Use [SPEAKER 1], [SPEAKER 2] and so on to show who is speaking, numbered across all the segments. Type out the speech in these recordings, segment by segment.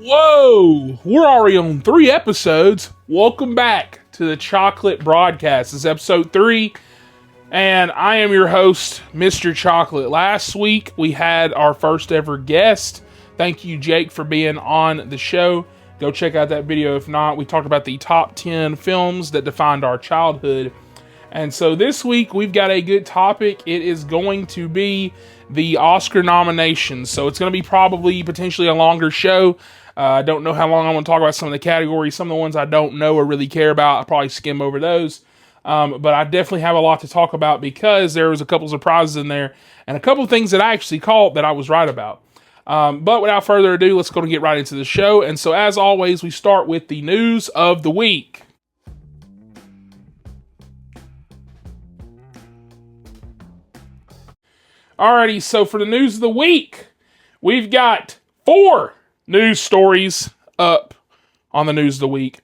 [SPEAKER 1] Whoa! We're already on 3 episodes. Welcome back to the Chocolate Broadcast. This is episode 3, and I am your host, Mr. Chocolate. Last week, we had our first ever guest. Thank you, Jake, for being on the show. Go check out that video. If not, we talked about the top 10 films that defined our childhood. And so this week, we've got a good topic. It is going to be the Oscar nominations. So it's going to be probably potentially a longer show. I don't know how long I'm going to talk about some of the categories. Some of the ones I don't know or really care about, I'll probably skim over those. But I definitely have a lot to talk about because there was a couple surprises in there and a couple of things that I actually called that I was right about. But without further ado, let's go and get right into the show. And so as always, we start with the news of the week. Alrighty, so for the news of the week, we've got 4 news stories up on the news of the week.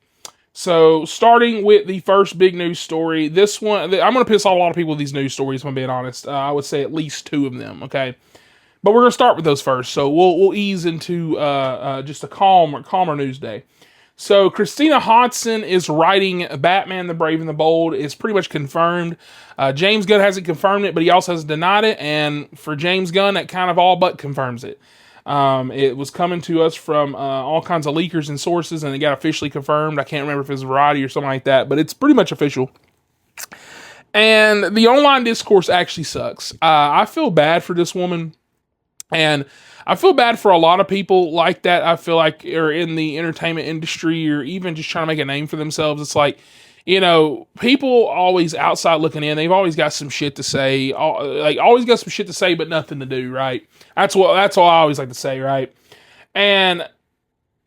[SPEAKER 1] So starting with the first big news story, this one, I'm going to piss off a lot of people with these news stories, if I'm being honest. I would say at least 2 of them, okay? But we're going to start with those first, so we'll ease into just a calmer news day. So Christina Hodson is writing Batman the Brave and the Bold. It's pretty much confirmed. James Gunn hasn't confirmed it, but he also has denied it. And for James Gunn, that kind of all but confirms it. It was coming to us from all kinds of leakers and sources, and it got officially confirmed. I can't remember if it was Variety or something like that, but it's pretty much official. And the online discourse actually sucks. I feel bad for this woman. And I feel bad for a lot of people like that. I feel like are in the entertainment industry or even just trying to make a name for themselves. It's like, you know, people always outside looking in. They've always got some shit to say. Always got some shit to say, but nothing to do. Right? That's what I always like to say. Right? And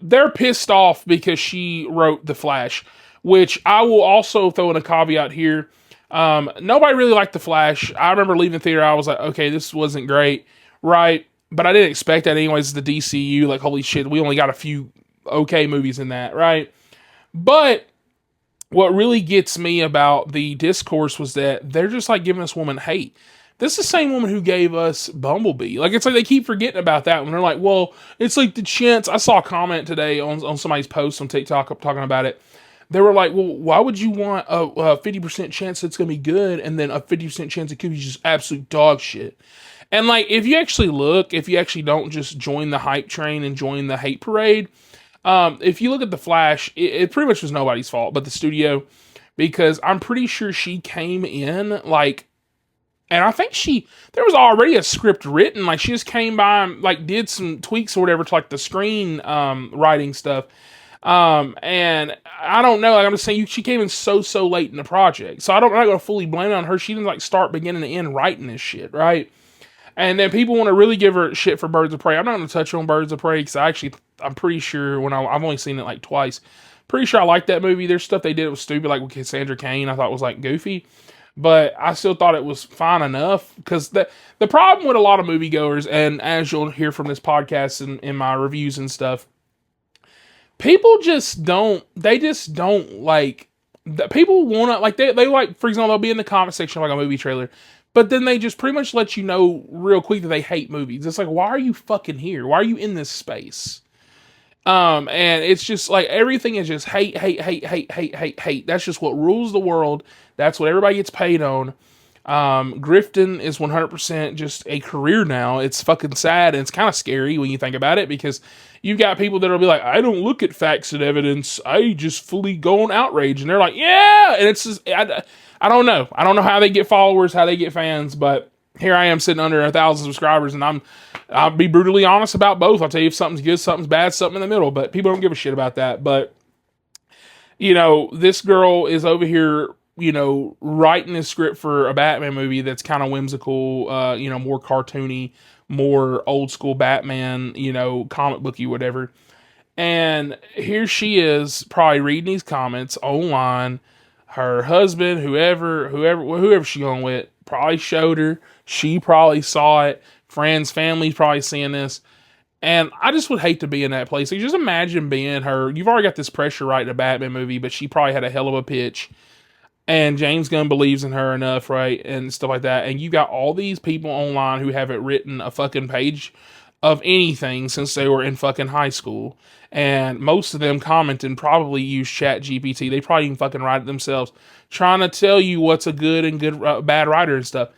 [SPEAKER 1] they're pissed off because she wrote The Flash, which I will also throw in a caveat here. Nobody really liked The Flash. I remember leaving the theater. I was like, okay, this wasn't great. Right? But I didn't expect that anyways, the DCU, like, holy shit, we only got a few okay movies in that, right? But what really gets me about the discourse was that they're just, like, giving this woman hate. This is the same woman who gave us Bumblebee. Like, it's like they keep forgetting about that when they're like, well, it's like the chance. I saw a comment today on somebody's post on TikTok talking about it. They were like, well, why would you want a 50% chance it's going to be good and then a 50% chance it could be just absolute dog shit? And, like, if you actually don't just join the hype train and join the hate parade, if you look at The Flash, it pretty much was nobody's fault but the studio, because I'm pretty sure she came in, like, and I think there was already a script written, like, she just came by and, like, did some tweaks or whatever to, like, the screen writing stuff. And I don't know, like, I'm just saying, she came in so late in the project, so I'm not going to fully blame it on her. She didn't, like, start beginning to end writing this shit, right? And then people want to really give her shit for Birds of Prey. I'm not going to touch on Birds of Prey because I'm pretty sure I've only seen it like twice. Pretty sure I like that movie. There's stuff they did that was stupid, like with Cassandra Cain. I thought was like goofy, but I still thought it was fine enough. Because the problem with a lot of moviegoers, and as you'll hear from this podcast and in my reviews and stuff, people just don't. They just don't like. People want to like they like. For example, they'll be in the comment section of like a movie trailer. But then they just pretty much let you know real quick that they hate movies. It's like, why are you fucking here? Why are you in this space? And it's just like everything is just hate. That's just what rules the world. That's what everybody gets paid on. Grifting is 100% just a career now. It's fucking sad and it's kind of scary when you think about it, because you've got people that'll be like, I don't look at facts and evidence. I just fully go on outrage. And they're like, yeah. And it's just, I don't know. I don't know how they get followers, how they get fans, but here I am sitting under 1,000 subscribers, and I'll be brutally honest about both. I'll tell you if something's good, something's bad, something in the middle, but people don't give a shit about that. But, you know, this girl is over here, you know, writing a script for a Batman movie that's kind of whimsical, more cartoony, more old school Batman, comic booky, whatever. And here she is probably reading these comments online. Her husband, whoever she going with, probably showed her. She probably saw it. Friends, family probably seeing this. And I just would hate to be in that place. Like, just imagine being her. You've already got this pressure writing a Batman movie, but she probably had a hell of a pitch. And James Gunn believes in her enough, right? And stuff like that. And you got all these people online who haven't written a fucking page of anything since they were in fucking high school. And most of them commenting probably use Chat GPT. They probably even fucking write it themselves, trying to tell you what's a good and bad writer and stuff.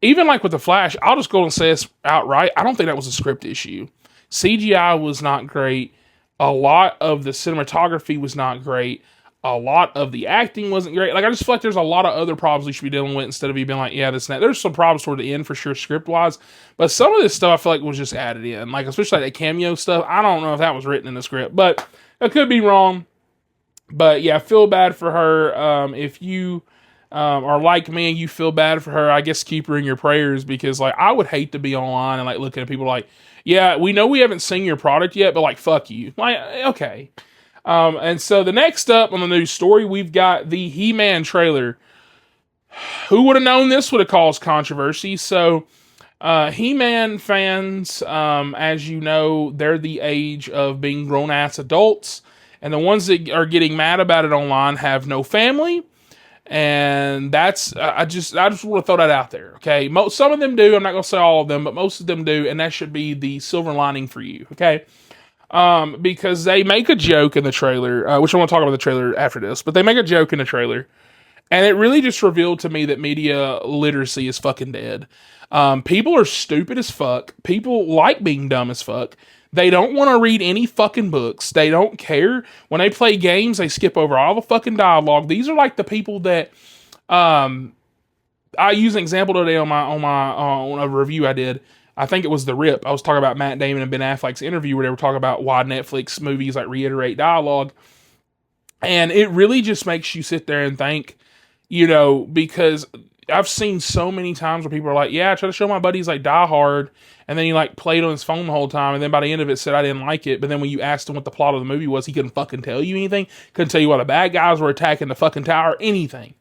[SPEAKER 1] Even like with the Flash, I'll just go and say this outright. I don't think that was a script issue. CGI was not great. A lot of the cinematography was not great. A lot of the acting wasn't great. Like, I just feel like there's a lot of other problems we should be dealing with instead of you being like, yeah, this and that. There's some problems toward the end for sure, script-wise. But some of this stuff I feel like was just added in. Like, especially like that cameo stuff. I don't know if that was written in the script. But I could be wrong. But yeah, I feel bad for her. If you are like me and you feel bad for her, I guess keep her in your prayers, because like I would hate to be online and like looking at people like, yeah, we know we haven't seen your product yet, but like fuck you. Like, okay. And so the next up on the news story, we've got the He-Man trailer. Who would have known this would have caused controversy? So He-Man fans, as you know, they're the age of being grown-ass adults. And the ones that are getting mad about it online have no family. And that's, I just want to throw that out there, okay? Some of them do, I'm not going to say all of them, but most of them do, and that should be the silver lining for you, okay? Because they make a joke in the trailer, which I want to talk about the trailer after this, but they make a joke in the trailer, and it really just revealed to me that media literacy is fucking dead. People are stupid as fuck. People like being dumb as fuck. They don't want to read any fucking books. They don't care. When they play games, they skip over all the fucking dialogue. These are like the people that, I use an example today on a review I did. I think it was The Rip. I was talking about Matt Damon and Ben Affleck's interview where they were talking about why Netflix movies like reiterate dialogue. And it really just makes you sit there and think, because I've seen so many times where people are like, yeah, I try to show my buddies like Die Hard, and then he like played on his phone the whole time, and then by the end of it said I didn't like it, but then when you asked him what the plot of the movie was, he couldn't fucking tell you anything, couldn't tell you why the bad guys were attacking the fucking tower, anything.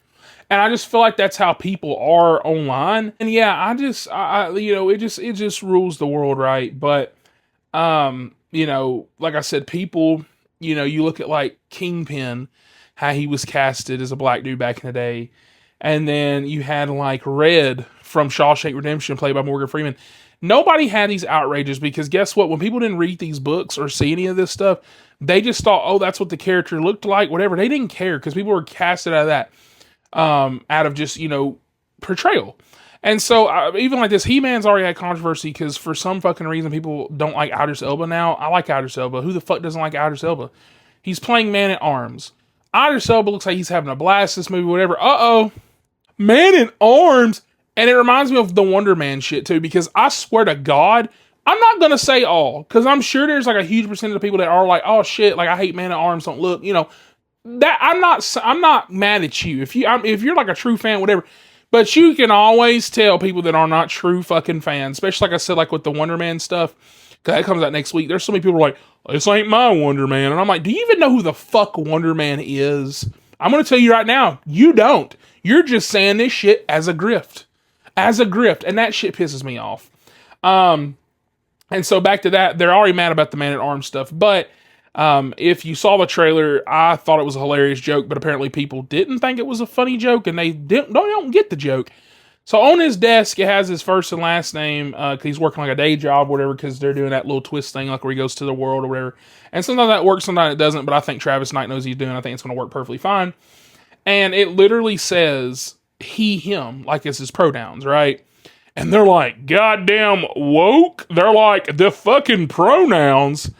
[SPEAKER 1] And I just feel like that's how people are online. And yeah, it just rules the world, right? But, like I said, people, you look at like Kingpin, how he was casted as a black dude back in the day. And then you had like Red from Shawshank Redemption, played by Morgan Freeman. Nobody had these outrages because guess what? When people didn't read these books or see any of this stuff, they just thought, oh, that's what the character looked like, whatever. They didn't care because people were casted out of that, out of just, portrayal. And so even like this, He-Man's already had controversy because for some fucking reason, people don't like Idris Elba now. I like Idris Elba. Who the fuck doesn't like Idris Elba? He's playing Man-at-Arms. Idris Elba looks like he's having a blast this movie, whatever. Uh-oh. Man-at-Arms. And it reminds me of the Wonder Man shit too, because I swear to God, I'm not going to say all, because I'm sure there's like a huge percentage of people that are like, oh shit, like I hate Man-at-Arms, don't look, that I'm not mad at you. If you're like a true fan, whatever, but you can always tell people that are not true fucking fans, especially like I said, like with the Wonder Man stuff, because that comes out next week. There's so many people like, this ain't my Wonder Man. And I'm like, do you even know who the fuck Wonder Man is? I'm going to tell you right now, you don't. You're just saying this shit as a grift. And that shit pisses me off. And so back to that, they're already mad about the Man-at-Arms stuff, but if you saw the trailer, I thought it was a hilarious joke, but apparently people didn't think it was a funny joke, and they don't get the joke. So on his desk, it has his first and last name, because he's working like a day job or whatever, because they're doing that little twist thing, like where he goes to the world or whatever. And sometimes that works, sometimes it doesn't, but I think Travis Knight knows what he's doing. I think it's going to work perfectly fine. And it literally says he, him, like it's his pronouns, right? And they're like, goddamn woke. They're like, the fucking pronouns.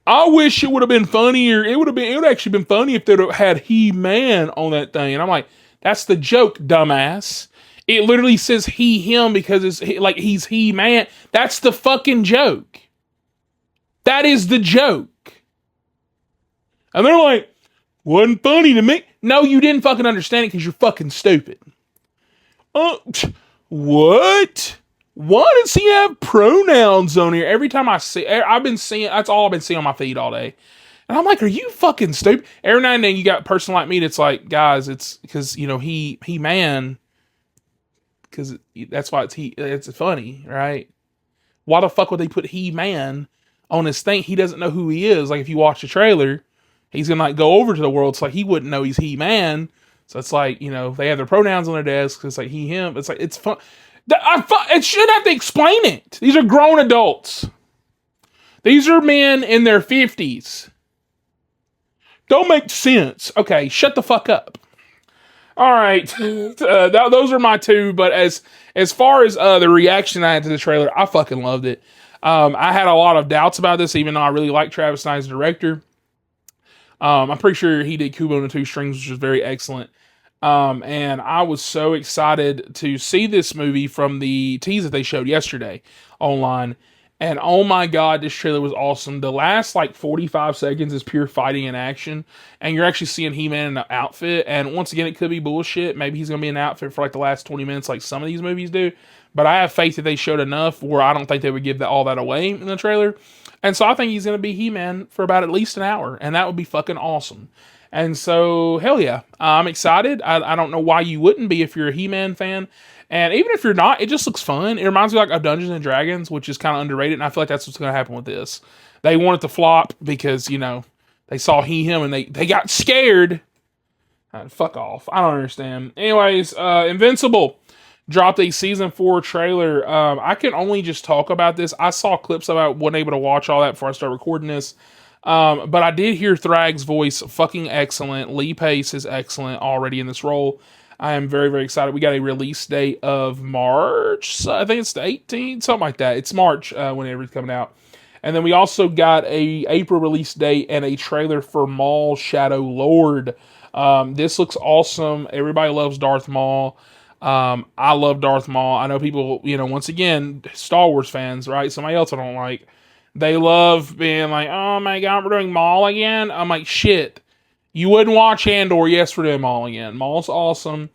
[SPEAKER 1] I wish it would have been funnier. It would actually been funny if they'd have had he-man on that thing. And I'm like, that's the joke, dumbass. It literally says he, him because it's like he's he-man. That's the fucking joke. That is the joke. And they're like, wasn't funny to me. No, you didn't fucking understand it because you're fucking stupid. What? Why does he have pronouns on here? Every time I see, that's all I've been seeing on my feed all day. And I'm like, are you fucking stupid? Every now and then you got a person like me that's like, guys, it's because, he man, because that's why it's funny, right? Why the fuck would they put he man on his thing? He doesn't know who he is. Like if you watch the trailer, he's going to like go over to the world. It's like he wouldn't know he's he man. So it's like, they have their pronouns on their desks. It's like he, him. It's like, it's fun. It shouldn't have to explain it. These are grown adults. These are men in their 50s. Don't make sense. Okay, shut the fuck up. All right, those are my two. But as far as the reaction I had to the trailer, I fucking loved it. I had a lot of doubts about this, even though I really like Travis Knight as director. I'm pretty sure he did Kubo and the Two Strings, which was very excellent. And I was so excited to see this movie from the tease that they showed yesterday online. And oh my god, this trailer was awesome. The last like 45 seconds is pure fighting and action. And you're actually seeing He-Man in an outfit. And once again, it could be bullshit. Maybe he's going to be in an outfit for like the last 20 minutes like some of these movies do. But I have faith that they showed enough where I don't think they would give all that away in the trailer. And so I think he's going to be He-Man for about at least an hour. And that would be fucking awesome. And so, hell yeah, I'm excited. I don't know why you wouldn't be if you're a He-Man fan. And even if you're not, it just looks fun. It reminds me like of Dungeons and Dragons, which is kind of underrated. And I feel like that's what's going to happen with this. They want it to flop because, you know, they saw him and they got scared. Fuck off. I don't understand. Anyways, Invincible dropped a season 4 trailer. I can only just talk about this. I saw clips of it. I wasn't able to watch all that before I started recording this. But I did hear Thrag's voice fucking excellent. Lee Pace is excellent already in this role. I am very, very excited. We got a release date of March. So I think it's the 18th, something like that. It's March whenever it's coming out. And then we also got a April release date and a trailer for Maul Shadow Lord. This looks awesome. Everybody loves Darth Maul. I love Darth Maul. I know people, you know, once again, Star Wars fans, right? Somebody else I don't like. They love being like, oh my god, we're doing Maul again? I'm like, shit. You wouldn't watch Andor, yes, we're doing Maul again. Maul's awesome.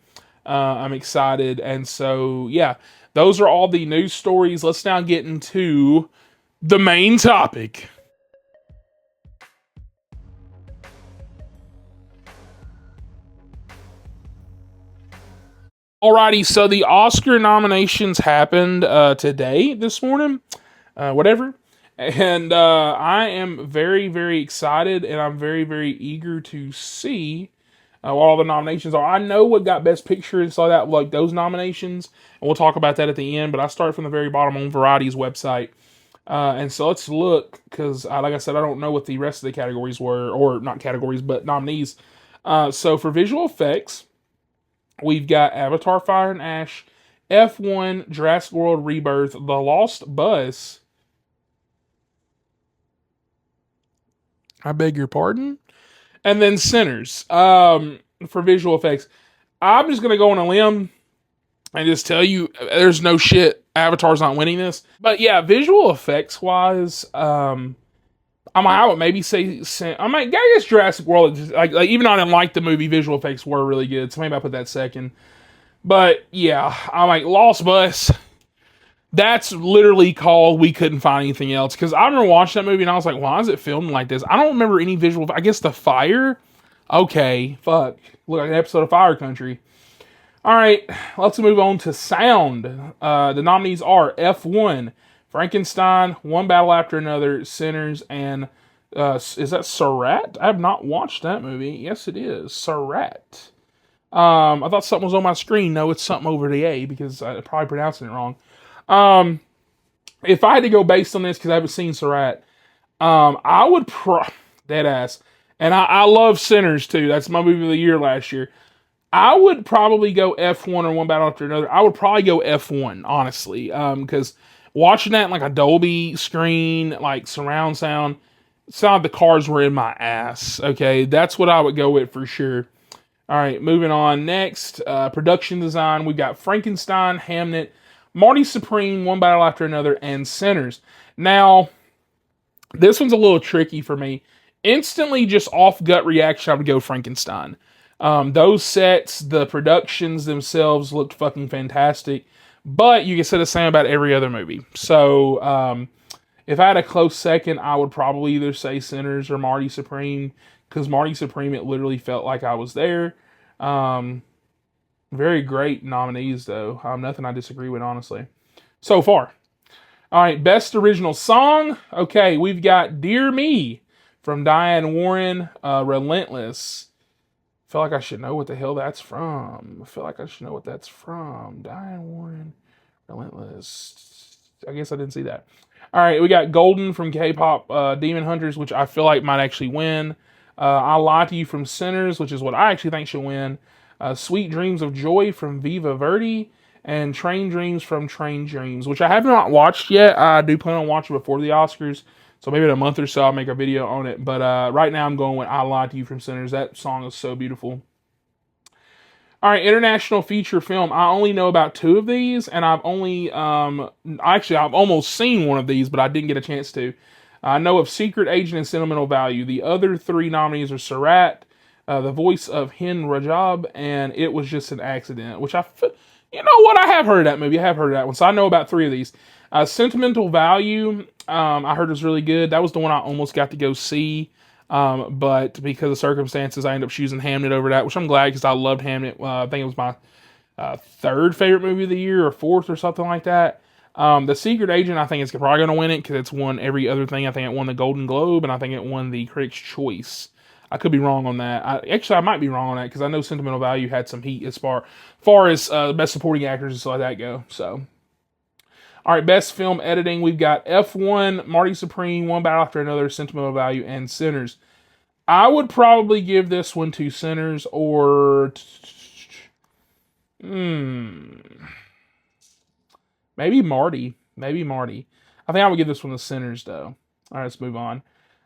[SPEAKER 1] I'm excited. And so, yeah, those are all the news stories. Let's now get into the main topic. Alrighty, so the Oscar nominations happened today, this morning, whatever. And I am very, very excited, and I'm very, very eager to see what all the nominations are. I know what got Best Picture and saw that, like those nominations, and we'll talk about that at the end. But I started from the very bottom on Variety's website, and so let's look because, like I said, I don't know what the rest of the categories were, or not categories, but nominees. So for visual effects, we've got Avatar: Fire and Ash, F1, Jurassic World Rebirth, The Lost Bus. I beg your pardon? And then Sinners. For visual effects. I'm just going to go on a limb and just tell you there's no shit. Avatar's not winning this. But yeah, visual effects wise, I would maybe say, I guess Jurassic World, like even though I didn't like the movie, visual effects were really good. So maybe I'll put that second. But yeah, I'm like, Lost Bus. That's literally called we couldn't find anything else. Because I remember watching that movie and I was like, why is it filmed like this? I don't remember any visual. I guess the fire? Okay, fuck. Look like an episode of Fire Country. Alright, let's move on to sound. The nominees are F1, Frankenstein, One Battle After Another, Sinners, and is that Sarat? I have not watched that movie. Yes, it is. Sarat. I thought something was on my screen. No, it's something over the A because I'm probably pronouncing it wrong. If I had to go based on this, because I haven't seen Sarat, I would dead ass. And I love Sinners too. That's my movie of the year last year. I would probably go F1 or One Battle After Another. I would probably go F1, honestly. Because watching that in like a Dolby screen, like surround sound, it sounded like the cars were in my ass. Okay, that's what I would go with for sure. All right, moving on. Next, production design. We've got Frankenstein, Hamnet, Marty Supreme, One Battle After Another, and Sinners. Now, this one's a little tricky for me. Instantly, just off gut reaction, I would go Frankenstein. Those sets, the productions themselves looked fucking fantastic. But you can say the same about every other movie. So, if I had a close second, I would probably either say Sinners or Marty Supreme. Because Marty Supreme, it literally felt like I was there. Very great nominees, though. Nothing I disagree with, honestly. So far. All right, Best Original Song. Okay, we've got Dear Me from Diane Warren, Relentless. I feel like I should know what the hell that's from. Diane Warren, Relentless. I guess I didn't see that. All right, we got Golden from K-pop Demon Hunters, which I feel like might actually win. I Lie to You from Sinners, which is what I actually think should win. Sweet Dreams of Joy from Viva Verde. And Train Dreams from Train Dreams, which I have not watched yet. I do plan on watching before the Oscars. So maybe in a month or so I'll make a video on it. But right now I'm going with I Lie to You from Sinners. That song is so beautiful. All right, international feature film. I only know about 2 of these, and I've only actually I've almost seen one of these, but I didn't get a chance to. I know of Secret Agent and Sentimental Value. The other 3 nominees are Sarat, the voice of Hin Rajab, and It Was Just an Accident, which you know what? I have heard of that movie. I have heard of that one, so I know about 3 of these. Sentimental Value, I heard was really good. That was the one I almost got to go see. But because of circumstances, I ended up choosing Hamnet over that, which I'm glad because I loved Hamnet. I think it was my 3rd favorite movie of the year or 4th or something like that. The Secret Agent, I think it's probably going to win it because it's won every other thing. I think it won the Golden Globe and I think it won the Critics' Choice. I could be wrong on that. I might be wrong on that because I know Sentimental Value had some heat as far as best supporting actors and stuff like that go. So. All right, best film editing. We've got F1, Marty Supreme, One Battle After Another, Sentimental Value, and Sinners. I would probably give this one to Sinners or... maybe Marty. I think I would give this one to Sinners, though. All right, let's move on.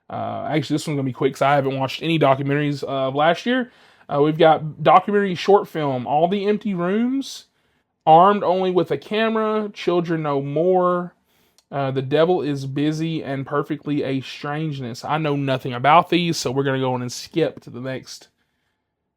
[SPEAKER 1] Actually, this one's going to be quick because I haven't watched any documentaries of last year. We've got documentary short film, All the Empty Rooms, Armed Only with a Camera, Children No More, The Devil is Busy, and Perfectly a Strangeness. I know nothing about these, so we're going to go on and skip to the next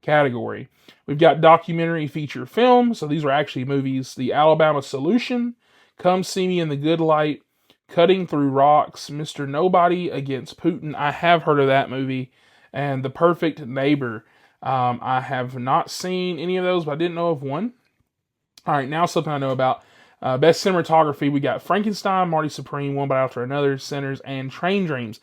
[SPEAKER 1] category. We've got documentary feature film, so these are actually movies. The Alabama Solution, Come See Me in the Good Light, Cutting Through Rocks, Mr. Nobody Against Putin. I have heard of that movie. And The Perfect Neighbor. I have not seen any of those, but I didn't know of one. All right, now something I know about. Best cinematography, we got Frankenstein, Marty Supreme, One Battle After Another, Sinners, and Train Dreams.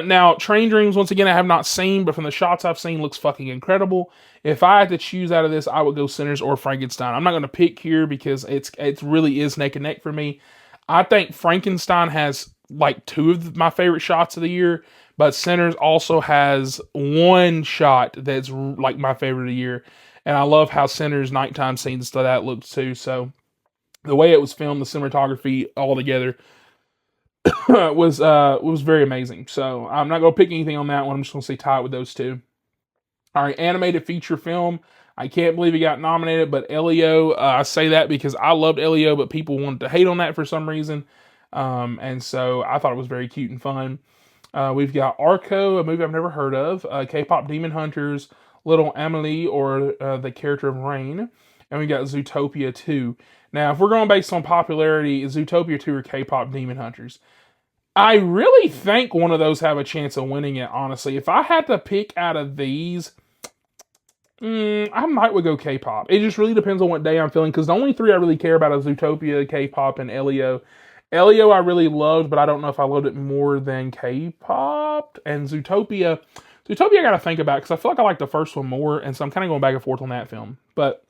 [SPEAKER 1] Now, Train Dreams, once again, I have not seen, but from the shots I've seen, looks fucking incredible. If I had to choose out of this, I would go Sinners or Frankenstein. I'm not going to pick here because it really is neck and neck for me. I think Frankenstein has like 2 of my favorite shots of the year, but Sinners also has one shot that's like my favorite of the year. And I love how Sinners' nighttime scenes stuff that looks too. So the way it was filmed, the cinematography all together was very amazing. So I'm not going to pick anything on that one. I'm just going to say tie it with those 2. All right, animated feature film. I can't believe he got nominated, but Elio, I say that because I loved Elio, but people wanted to hate on that for some reason. And so I thought it was very cute and fun. We've got Arco, a movie I've never heard of. K-pop Demon Hunters, Little Emily, or the character of Rain. And we got Zootopia 2. Now, if we're going based on popularity, Zootopia 2 or K-pop Demon Hunters? I really think one of those have a chance of winning it, honestly. If I had to pick out of these, I might would go K-pop. It just really depends on what day I'm feeling, because the only 3 I really care about is Zootopia, K-pop, and Elio. Elio I really loved, but I don't know if I loved it more than K-pop. And Zootopia I got to think about because I feel like I like the first one more, and so I'm kind of going back and forth on that film. But,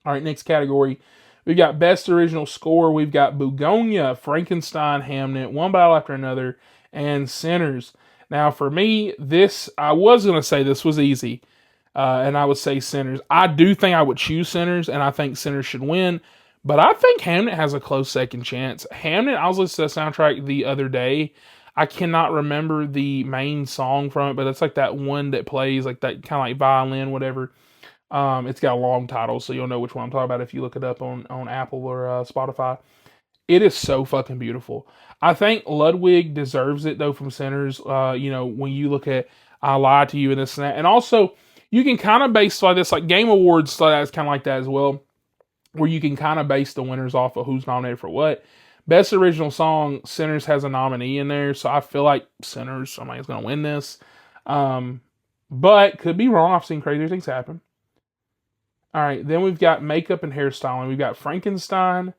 [SPEAKER 1] all right, next category. We've got Best Original Score. We've got Bugonia, Frankenstein, Hamnet, One Battle After Another, and Sinners. Now, for me, I was going to say this was easy, and I would say Sinners. I do think I would choose Sinners, and I think Sinners should win, but I think Hamnet has a close second chance. Hamnet, I was listening to the soundtrack the other day. I cannot remember the main song from it, but it's like that one that plays like that kind of like violin, whatever. It's got a long title, so you'll know which one I'm talking about if you look it up on Apple or Spotify. It is so fucking beautiful. I think Ludwig deserves it, though, from Sinners. When you look at I Lie to You and this and that. And also, you can kind of base like this, like Game Awards, so that's kind of like that as well, where you can kind of base the winners off of who's nominated for what. Best Original Song, Sinners has a nominee in there, so I feel like Sinners, somebody's going to win this. But could be wrong. I've seen crazier things happen. All right, then we've got Makeup and Hairstyling. We've got Frankenstein,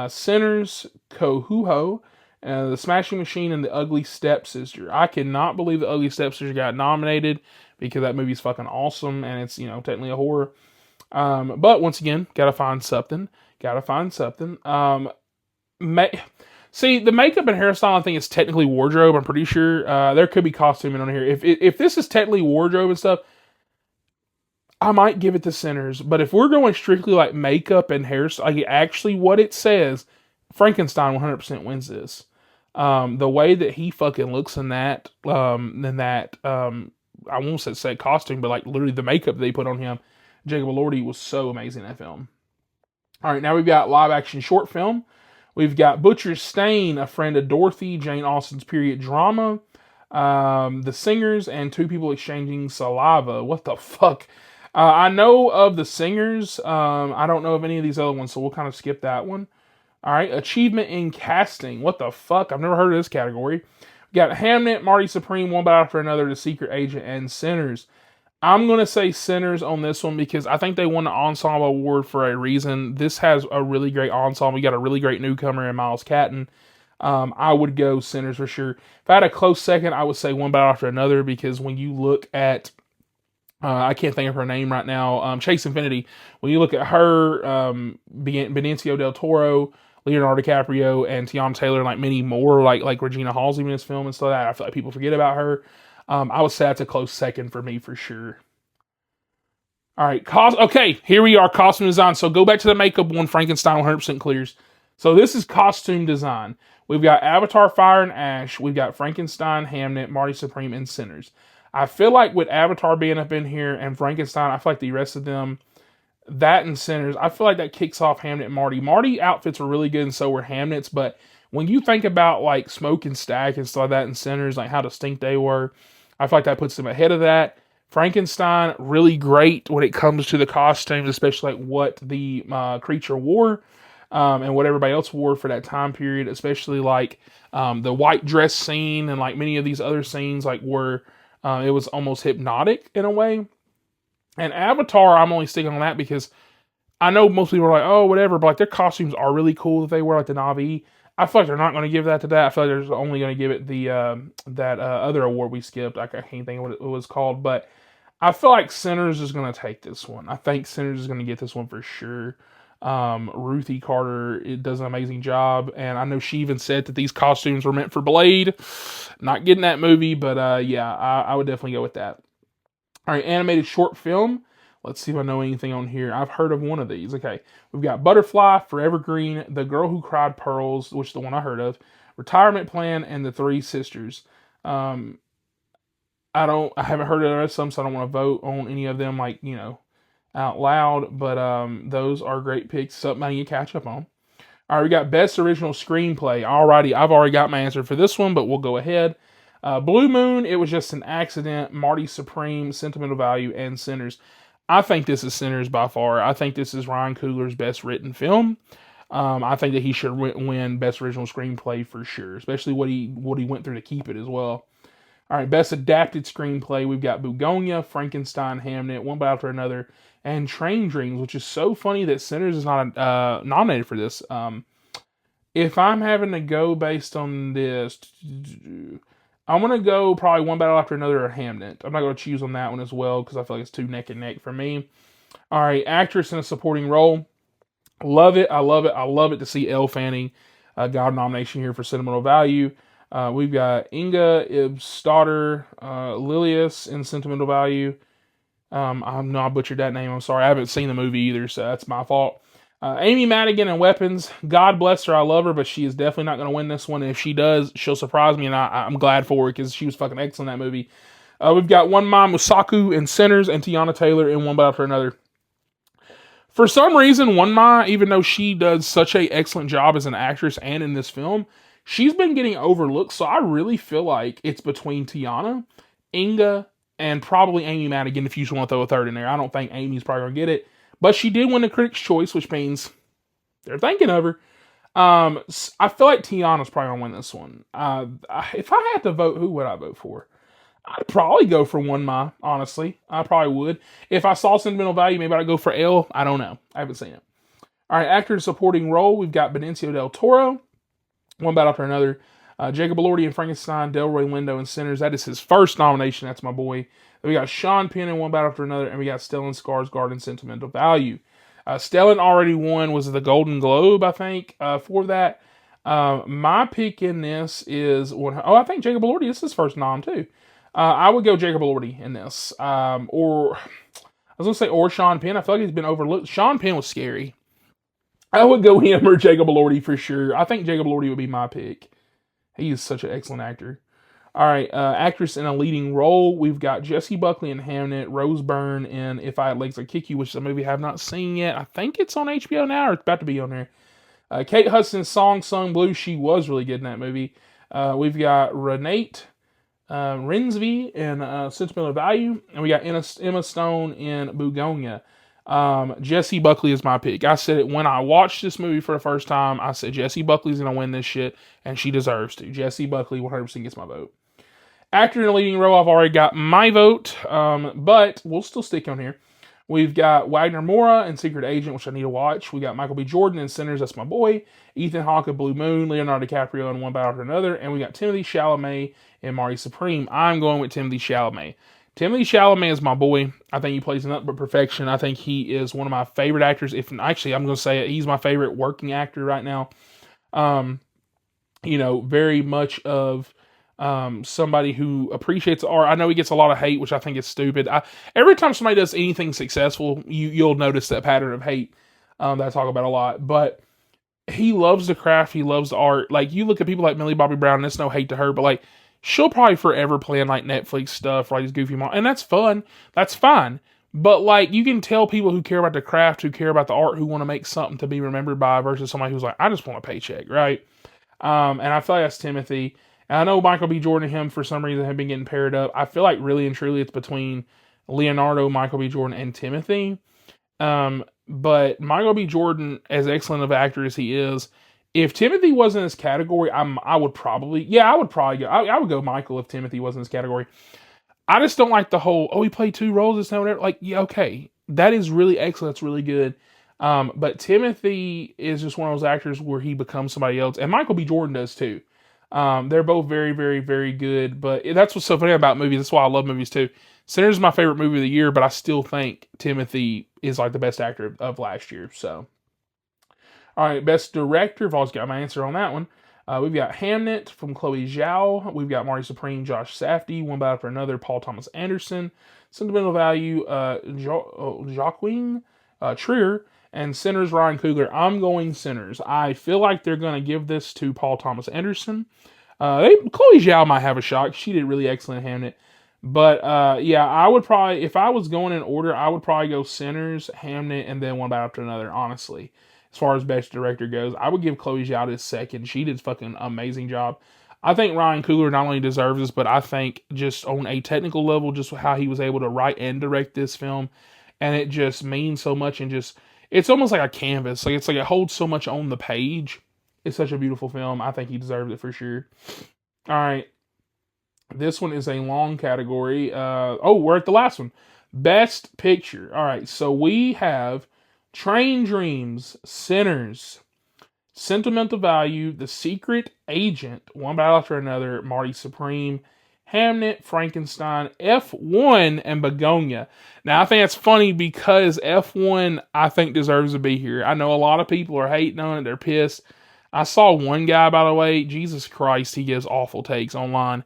[SPEAKER 1] Sinners, Kohuho, The Smashing Machine, and The Ugly Stepsister. I cannot believe The Ugly Stepsister got nominated because that movie's fucking awesome, and it's, technically a horror. But once again, gotta find something. Gotta find something. See, the makeup and hairstyle, I think, is technically wardrobe. I'm pretty sure there could be costuming on here. If this is technically wardrobe and stuff, I might give it to Sinners. But if we're going strictly like makeup and hairstyle, like actually what it says, Frankenstein 100% wins this. The way that he fucking looks in that, I won't say costume, but like literally the makeup they put on him, Jacob Elordi was so amazing in that film. All right, now we've got live action short film. We've got Butcher's Stain, A Friend of Dorothy, Jane Austen's period drama, The Singers, and Two People Exchanging Saliva. What the fuck? I know of The Singers. I don't know of any of these other ones, so we'll kind of skip that one. All right, Achievement in Casting. What the fuck? I've never heard of this category. We got Hamnet, Marty Supreme, One Bite After Another, The Secret Agent, and Sinners. I'm going to say Sinners on this one because I think they won the Ensemble Award for a reason. This has a really great ensemble. We got a really great newcomer in Miles Catton. I would go Sinners for sure. If I had a close second, I would say One Bite After Another because when you look at, I can't think of her name right now, Chase Infinity. When you look at her, Benicio del Toro, Leonardo DiCaprio, and Tiana Taylor, and like many more, like Regina Hall's even in this film and stuff like that. I feel like people forget about her. I would say that's a close second for me for sure. All right, okay, here we are, costume design. So go back to the makeup one, Frankenstein 100% clears. So this is costume design. We've got Avatar, Fire and Ash. We've got Frankenstein, Hamnet, Marty Supreme, and Sinners. I feel like with Avatar being up in here and Frankenstein, I feel like the rest of them, that and Sinners, I feel like that kicks off Hamnet and Marty. Marty outfits were really good and so were Hamnet's, but when you think about like Smoke and Stack and stuff like that and Sinners, like how distinct they were, I feel like that puts them ahead of that. Frankenstein, really great when it comes to the costumes, especially like what the creature wore and what everybody else wore for that time period, especially like the white dress scene and like many of these other scenes like were, it was almost hypnotic in a way. And Avatar, I'm only sticking on that because I know most people are like, oh, whatever, but like their costumes are really cool that they wear, like the Na'vi. I feel like they're not going to give that to that. I feel like they're only going to give it the other award we skipped. I can't think of what it was called, but I feel like Sinners is going to take this one. I think Sinners is going to get this one for sure. Ruthie Carter, it does an amazing job, and I know she even said that these costumes were meant for Blade. Not getting that movie, but yeah, I would definitely go with that. All right, animated short film. Let's see if I know anything on here. I've heard of one of these. Okay, we've got Butterfly, Forever Green, The Girl Who Cried Pearls, which is the one I heard of, Retirement Plan, and The Three Sisters. I haven't heard of the rest of them, so I don't want to vote on any of them, like, you know, out loud, but those are great picks, something I need to catch up on. All right, we got Best Original Screenplay. Alrighty, I've already got my answer for this one, but we'll go ahead. Blue Moon, It Was Just an Accident, Marty Supreme, Sentimental Value, and Sinners. I think this is Sinners by far. I think this is Ryan Coogler's best written film. I think that he should win Best Original Screenplay for sure, especially what he went through to keep it as well. All right, Best Adapted Screenplay, we've got Bugonia, Frankenstein, Hamnet, One Bite After Another, and Train Dreams, which is so funny that Sinners is not nominated for this. If I'm having to go based on this, I'm going to go probably One Battle After Another or Hamnet. I'm not going to choose on that one as well because I feel like it's too neck and neck for me. All right, Actress in a Supporting Role. Love it. I love it. I love it to see Elle Fanning got a nomination here for Sentimental Value. We've got Inga Ibstadter, Lilius in Sentimental Value. I know I butchered that name. I'm sorry. I haven't seen the movie either, so that's my fault. Amy Madigan in Weapons. God bless her. I love her, but she is definitely not going to win this one. And if she does, she'll surprise me, and I'm glad for her because she was fucking excellent in that movie. We've got One Ma Musaku in Sinners and Tiana Taylor in One Bite After Another. For some reason, One Ma, even though she does such an excellent job as an actress and in this film, she's been getting overlooked. So I really feel like it's between Tiana, Inga, and probably Amy Madigan if you just want to throw a third in there. I don't think Amy's probably going to get it. But she did win the Critics' Choice, which means they're thinking of her. I feel like Tiana's probably going to win this one. If I had to vote, who would I vote for? I'd probably go for One Ma, honestly. I probably would. If I saw Sentimental Value, maybe I'd go for Elle. I don't know. I haven't seen it. All right, Actor in Supporting Role. We've got Benicio del Toro. One Bite After Another. Jacob Elordi in Frankenstein. Delroy Lindo in Sinners. That is his first nomination. That's my boy. Then we got Sean Penn in One Battle After Another, and we got Stellan Skarsgård in Sentimental Value. Stellan already won, was the Golden Globe, I think, for that. My pick in this is I think Jacob Elordi. This is his first nom too. I would go Jacob Elordi in this, or I was gonna say or Sean Penn. I feel like he's been overlooked. Sean Penn was scary. I would go him or Jacob Elordi for sure. I think Jacob Elordi would be my pick. He is such an excellent actor. All right, actress in a leading role. We've got Jessie Buckley in Hamnet, Rose Byrne in If I Had Legs I'd Kick You, which is a movie I have not seen yet. I think it's on HBO now, or it's about to be on there. Kate Hudson's Song Sung Blue. She was really good in that movie. We've got Renate Rinsby in Sentimental Value, and we got Emma Stone in Bugonia. Jessie Buckley is my pick. I said it when I watched this movie for the first time. I said Jessie Buckley's going to win this shit, and she deserves to. Jessie Buckley 100% gets my vote. Actor in a leading role, I've already got my vote, but we'll still stick on here. We've got Wagner Moura in Secret Agent, which I need to watch. We got Michael B. Jordan in Sinners, that's my boy. Ethan Hawke in Blue Moon, Leonardo DiCaprio in One Battle After Another, and we got Timothy Chalamet in Marty Supreme. I'm going with Timothy Chalamet. Timothy Chalamet is my boy. I think he plays nothing but perfection. I think he is one of my favorite actors. Actually, I'm going to say it, he's my favorite working actor right now. Very much of somebody who appreciates art. I know he gets a lot of hate, which I think is stupid. Every time somebody does anything successful, you'll notice that pattern of hate that I talk about a lot. But he loves the craft. He loves the art. Like, you look at people like Millie Bobby Brown, and it's no hate to her, but like, she'll probably forever play in like Netflix stuff, right? These goofy mom, and that's fun. That's fine. But like, you can tell people who care about the craft, who care about the art, who want to make something to be remembered by, versus somebody who's like, I just want a paycheck, right? And I feel like that's Timothy. And I know Michael B. Jordan and him, for some reason, have been getting paired up. I feel like really and truly it's between Leonardo, Michael B. Jordan, and Timothy. But Michael B. Jordan, as excellent of an actor as he is, if Timothy wasn't in this category, I would probably go Michael if Timothy wasn't in this category. I just don't like the whole, he played two roles this time, whatever. Like, yeah, okay. That is really excellent. That's really good. But Timothy is just one of those actors where he becomes somebody else. And Michael B. Jordan does too. They're both very, very, very good. But that's what's so funny about movies. That's why I love movies too. Sinners is my favorite movie of the year, but I still think Timothy is like the best actor of last year. So, all right, best director. I've always got my answer on that one. We've got Hamnet from Chloe Zhao. We've got Marty Supreme, Josh Safdie. One Battle After Another, Paul Thomas Anderson. Sentimental Value, Joaquin Trier. And Sinners, Ryan Coogler. I'm going Sinners. I feel like they're going to give this to Paul Thomas Anderson. Chloe Zhao might have a shot. She did really excellent in Hamnet. But, I would probably, if I was going in order, I would probably go Sinners, Hamnet, and then One Battle After Another, honestly. As far as best director goes, I would give Chloe Zhao this second. She did a fucking amazing job. I think Ryan Coogler not only deserves this, but I think just on a technical level, just how he was able to write and direct this film, and it just means so much, and just, it's almost like a canvas. Like, it's like it holds so much on the page. It's such a beautiful film. I think he deserved it for sure. All right. This one is a long category. We're at the last one. Best Picture. All right. So we have Train Dreams, Sinners, Sentimental Value, The Secret Agent, One Battle After Another, Marty Supreme, Hamnet, Frankenstein, F1, and Begonia. Now, I think that's funny because F1, I think, deserves to be here. I know a lot of people are hating on it. They're pissed. I saw one guy, by the way, Jesus Christ, he gives awful takes online.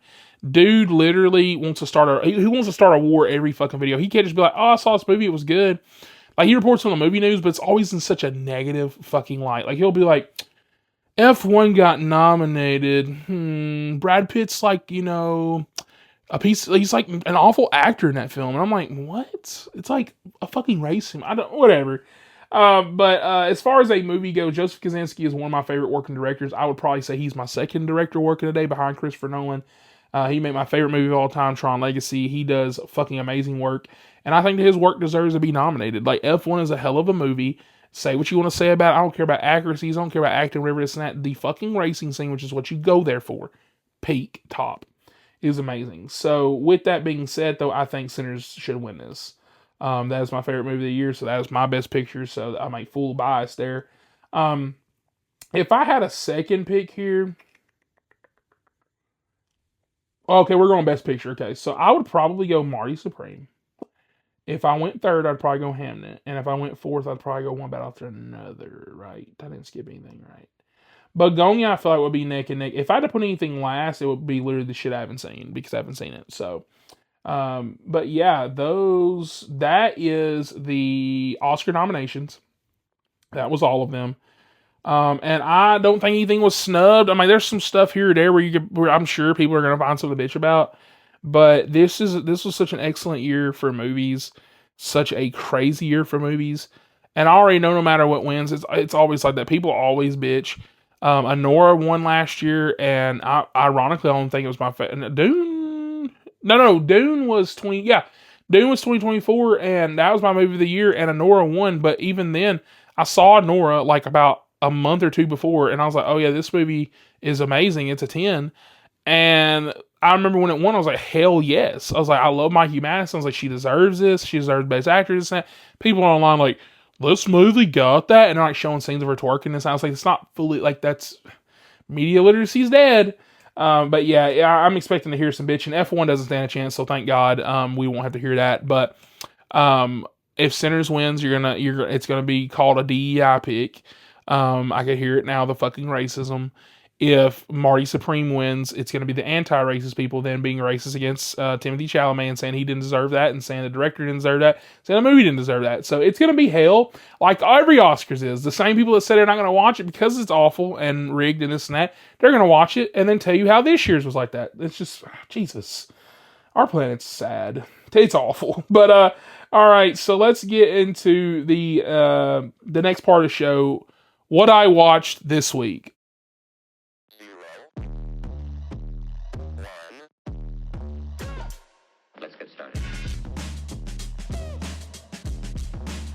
[SPEAKER 1] Dude literally wants to start a war every fucking video. He can't just be like, I saw this movie, it was good. Like, he reports on the movie news, but it's always in such a negative fucking light. Like, he'll be like, F1 got nominated. Brad Pitt's like, he's like an awful actor in that film. And I'm like, what? It's like a fucking race film. Whatever. But as far as a movie goes, Joseph Kosinski is one of my favorite working directors. I would probably say he's my second director working today behind Christopher Nolan. He made my favorite movie of all time, Tron Legacy. He does fucking amazing work. And I think that his work deserves to be nominated. Like, F1 is a hell of a movie. Say what you want to say about it. I don't care about accuracies. I don't care about acting, whatever, this and that. The fucking racing scene, which is what you go there for, peak, top, is amazing. So, with that being said, though, I think Sinners should win this. That is my favorite movie of the year, so that is my best picture. So, I might full bias there. If I had a second pick here, Okay, we're going Best Picture. Okay, so I would probably go Marty Supreme. If I went third, I'd probably go Hamnet. And if I went fourth, I'd probably go One Battle After Another, right? I didn't skip anything, right? Begonia, I feel like would be neck and neck. If I had to put anything last, it would be literally the shit I haven't seen because I haven't seen it. So, but yeah, that is the Oscar nominations. That was all of them. And I don't think anything was snubbed. I mean, there's some stuff here or there where I'm sure people are going to find something to bitch about. But this was such an excellent year for movies, such a crazy year for movies. And I already know no matter what wins, it's always like that. People always bitch. Anora won last year, and ironically, I don't think it was my favorite. Dune, no, Dune was 20. Yeah, Dune was 2024, and that was my movie of the year. And Anora won, but even then, I saw Anora like about a month or two before, and I was like, oh yeah, this movie is amazing. It's a 10. And I remember when it won, I was like, hell yes. I was like, I love Mikey Madison. I was like, she deserves this. She deserves Best Actress. And people online like, this movie got that, and they're like showing scenes of her twerking this. And I was like, it's not fully like that's media literacy's dead. But yeah, I'm expecting to hear some bitching. F1 doesn't stand a chance, so thank God we won't have to hear that. But if Sinners wins, it's gonna be called a DEI pick. I can hear it now, the fucking racism. If Marty Supreme wins, it's going to be the anti-racist people then being racist against Timothy Chalamet and saying he didn't deserve that, and saying the director didn't deserve that, saying the movie didn't deserve that. So it's going to be hell, like every Oscars is. The same people that said they're not going to watch it because it's awful and rigged and this and that, they're going to watch it and then tell you how this year's was like that. It's just, Jesus. Our planet's sad. It's awful. But, all right, so let's get into the next part of the show, what I watched this week.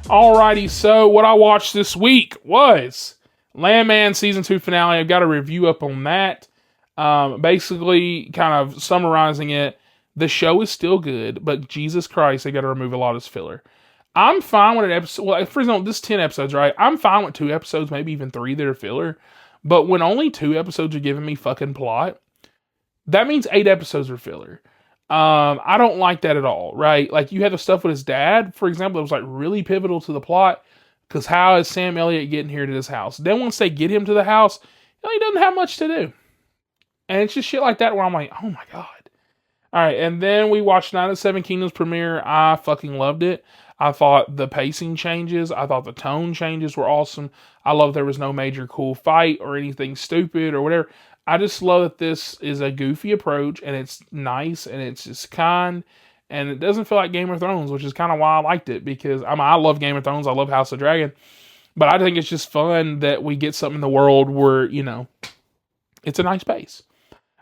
[SPEAKER 1] Alrighty, so what I watched this week was Landman Season 2 finale. I've got a review up on that. Basically, kind of summarizing it, the show is still good, but Jesus Christ, they got to remove a lot of this filler. I'm fine with an episode. Well, for example, this 10 episodes, right? I'm fine with 2 episodes, maybe even 3 that are filler. But when only 2 episodes are giving me fucking plot, that means 8 episodes are filler. I don't like that at all, right? Like, you had the stuff with his dad, for example, that was like really pivotal to the plot, because how is Sam Elliott getting here to this house? Then once they get him to the house, he doesn't have much to do. And it's just shit like that where I'm like, oh my God. Alright, and then we watched Night of the Seven Kingdoms premiere. I fucking loved it. I thought the pacing changes, I thought the tone changes were awesome. I love there was no major cool fight or anything stupid or whatever. I just love that this is a goofy approach, and it's nice, and it's just kind, and it doesn't feel like Game of Thrones, which is kind of why I liked it, because I love Game of Thrones, I love House of Dragon, but I think it's just fun that we get something in the world where, it's a nice pace.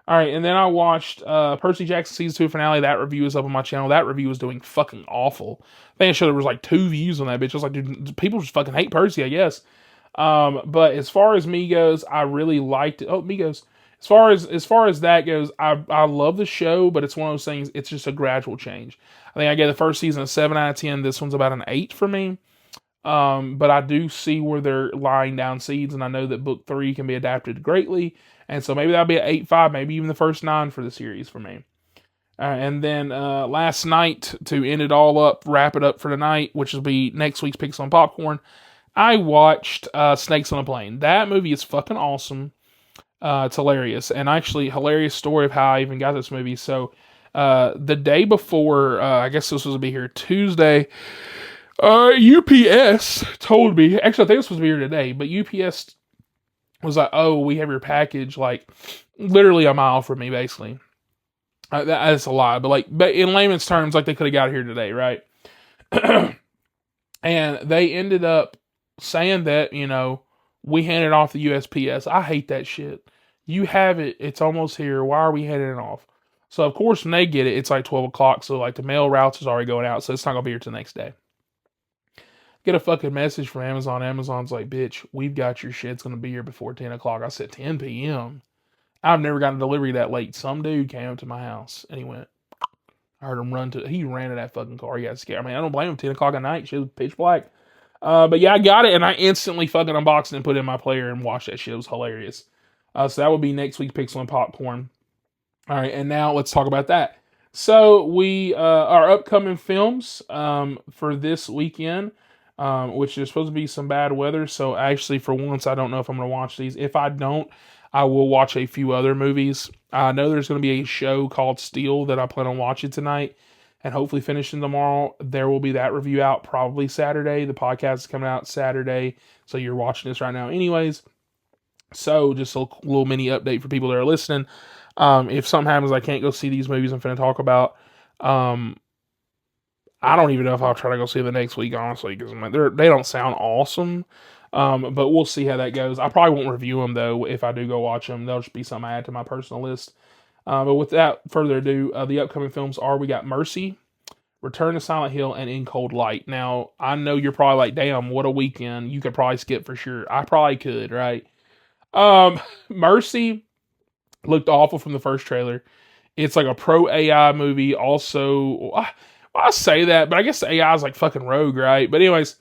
[SPEAKER 1] Alright, and then I watched Percy Jackson Season 2 finale. That review is up on my channel. That review was doing fucking awful. I think I showed there was like 2 views on that bitch. I was like, dude, people just fucking hate Percy, I guess. But as far as me goes, I really liked it. Oh, me goes. As far as that goes, I love the show, but it's one of those things, it's just a gradual change. I think I gave the first season a 7 out of 10. This one's about an 8 for me. But I do see where they're lying down seeds, and I know that book 3 can be adapted greatly, and so maybe that'll be an 8.5, maybe even the first 9 for the series for me. And then last night, to end it all up, wrap it up for tonight, which will be next week's Pixel and Popcorn, I watched Snakes on a Plane. That movie is fucking awesome. It's hilarious, and actually hilarious story of how I even got this movie. So the day before, I guess this was to be here Tuesday, UPS told me, actually I think it was supposed to be here today, but UPS was like, oh, we have your package like literally a mile from me, basically. That's a lie, but in layman's terms, like they could have got here today, right? And they ended up saying that, we handed off the USPS. I hate that shit. You have it. It's almost here. Why are we handing it off? So, of course, when they get it, it's like 12 o'clock. So, like, the mail routes is already going out. So, it's not going to be here till the next day. Get a fucking message from Amazon. Amazon's like, bitch, we've got your shit. It's going to be here before 10 o'clock. I said, 10 p.m.? I've never gotten a delivery that late. Some dude came up to my house and he went, I heard him he ran to that fucking car. He got scared. I mean, I don't blame him. 10 o'clock at night. Shit was pitch black. But yeah, I got it, and I instantly fucking unboxed it and put it in my player and watched that shit. It was hilarious. So that would be next week's Pixel and Popcorn. All right, and now let's talk about that. So we our upcoming films for this weekend, which is supposed to be some bad weather. So actually, for once, I don't know if I'm going to watch these. If I don't, I will watch a few other movies. I know there's going to be a show called Steel that I plan on watching tonight, and hopefully finishing tomorrow. There will be that review out probably Saturday. The podcast is coming out Saturday, so you're watching this right now, anyways. So just a little mini update for people that are listening. If something happens, I can't go see these movies I'm finna talk about. Um, I don't even know if I'll try to go see them the next week, honestly, because they don't sound awesome. But we'll see how that goes. I probably won't review them though if I do go watch them. They'll just be something I add to my personal list. But without further ado, the upcoming films are: we got Mercy, Return to Silent Hill, and In Cold Light. Now I know you're probably like, "Damn, what a weekend!" You could probably skip for sure. I probably could, right? Mercy looked awful from the first trailer. It's like a pro AI movie. Also, I say that, but I guess the AI is like fucking rogue, right? But anyways,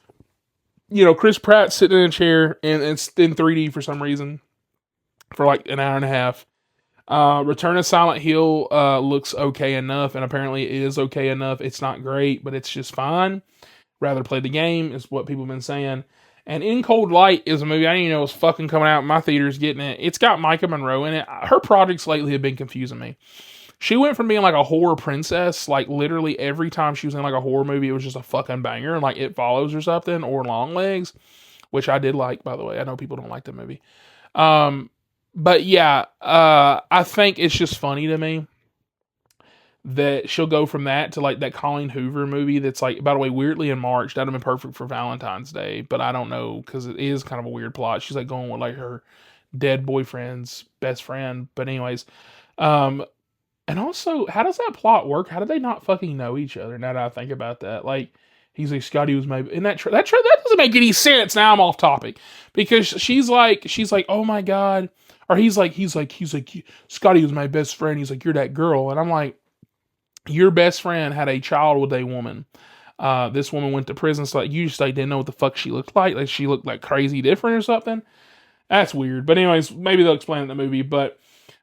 [SPEAKER 1] Chris Pratt sitting in a chair and it's in 3D for some reason for like an hour and a half. Return of Silent Hill looks okay enough, and apparently it is okay enough. It's not great, but it's just fine. Rather play the game is what people have been saying. And In Cold Light is a movie I didn't even know was fucking coming out. My theater's getting it. It's got Micah Monroe in it. Her projects lately have been confusing me. She went from being like a horror princess, like literally every time she was in like a horror movie, it was just a fucking banger, like It Follows or something, or Long Legs, which I did like, by the way. I know people don't like that movie. But yeah, I think it's just funny to me that she'll go from that to like that Colleen Hoover movie that's like, by the way, weirdly in March. That'd have been perfect for Valentine's Day, but I don't know because it is kind of a weird plot. She's like going with like her dead boyfriend's best friend. But anyways, and also, how does that plot work? How do they not fucking know each other? Now that I think about that, like he's like Scotty was maybe in that that doesn't make any sense. Now I'm off topic because she's like, oh my god, or he's like Scotty was my best friend. He's like, you're that girl, and I'm like, your best friend had a child with a woman. This woman went to prison, so like you just like didn't know what the fuck she looked like. Like she looked like crazy different or something. That's weird. But anyways, maybe they'll explain it in the movie. But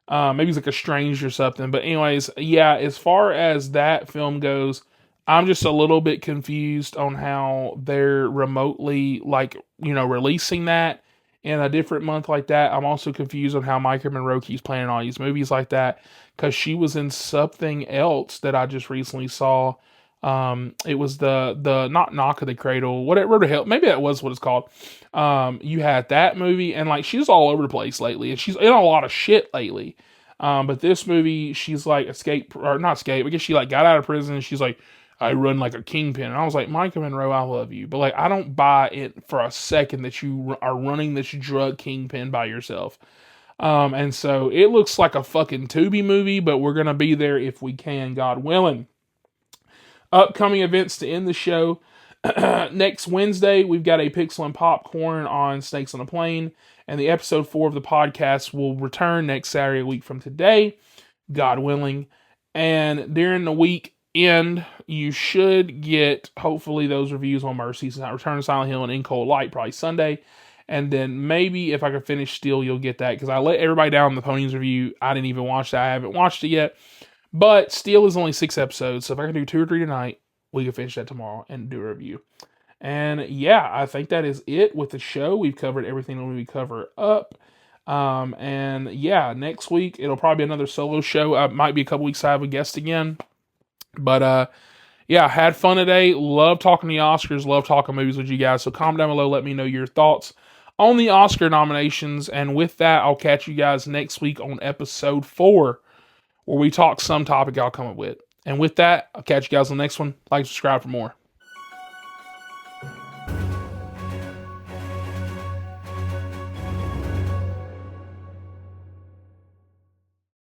[SPEAKER 1] maybe he's like estranged or something. But anyways, yeah. As far as that film goes, I'm just a little bit confused on how they're remotely like releasing that in a different month like that. I'm also confused on how Micah Monroe keeps playing all these movies like that, because she was in something else that I just recently saw. It was the not Knock of the Cradle, whatever the hell, maybe that was what it's called. You had that movie, and like she's all over the place lately, and she's in a lot of shit lately. But this movie, she's like not escape. I guess she like got out of prison, and she's like, I run like a kingpin. And I was like, Micah Monroe, I love you, but like I don't buy it for a second that you are running this drug kingpin by yourself. And so it looks like a fucking Tubi movie, but we're gonna be there if we can, God willing. Upcoming events to end the show. Next Wednesday, we've got a Pixel and Popcorn on Snakes on a Plane, and the episode 4 of the podcast will return next Saturday, a week from today, God willing. And during the weekend, you should get, hopefully, those reviews on Mercy, Return to Silent Hill, and In Cold Light, probably Sunday. And then maybe if I can finish Steel, you'll get that, because I let everybody down in the Ponies review. I didn't even watch that. I haven't watched it yet. But Steel is only 6 episodes, so if I can do 2 or 3 tonight, we can finish that tomorrow and do a review. And yeah, I think that is it with the show. We've covered everything we cover up. And yeah, next week it'll probably be another solo show. Might be a couple weeks I have a guest again. But yeah, had fun today. Love talking the Oscars. Love talking movies with you guys. So comment down below. Let me know your thoughts on the Oscar nominations. And with that, I'll catch you guys next week on episode 4, where we talk some topic I'll come up with. And with that, I'll catch you guys on the next one. Like, subscribe for more.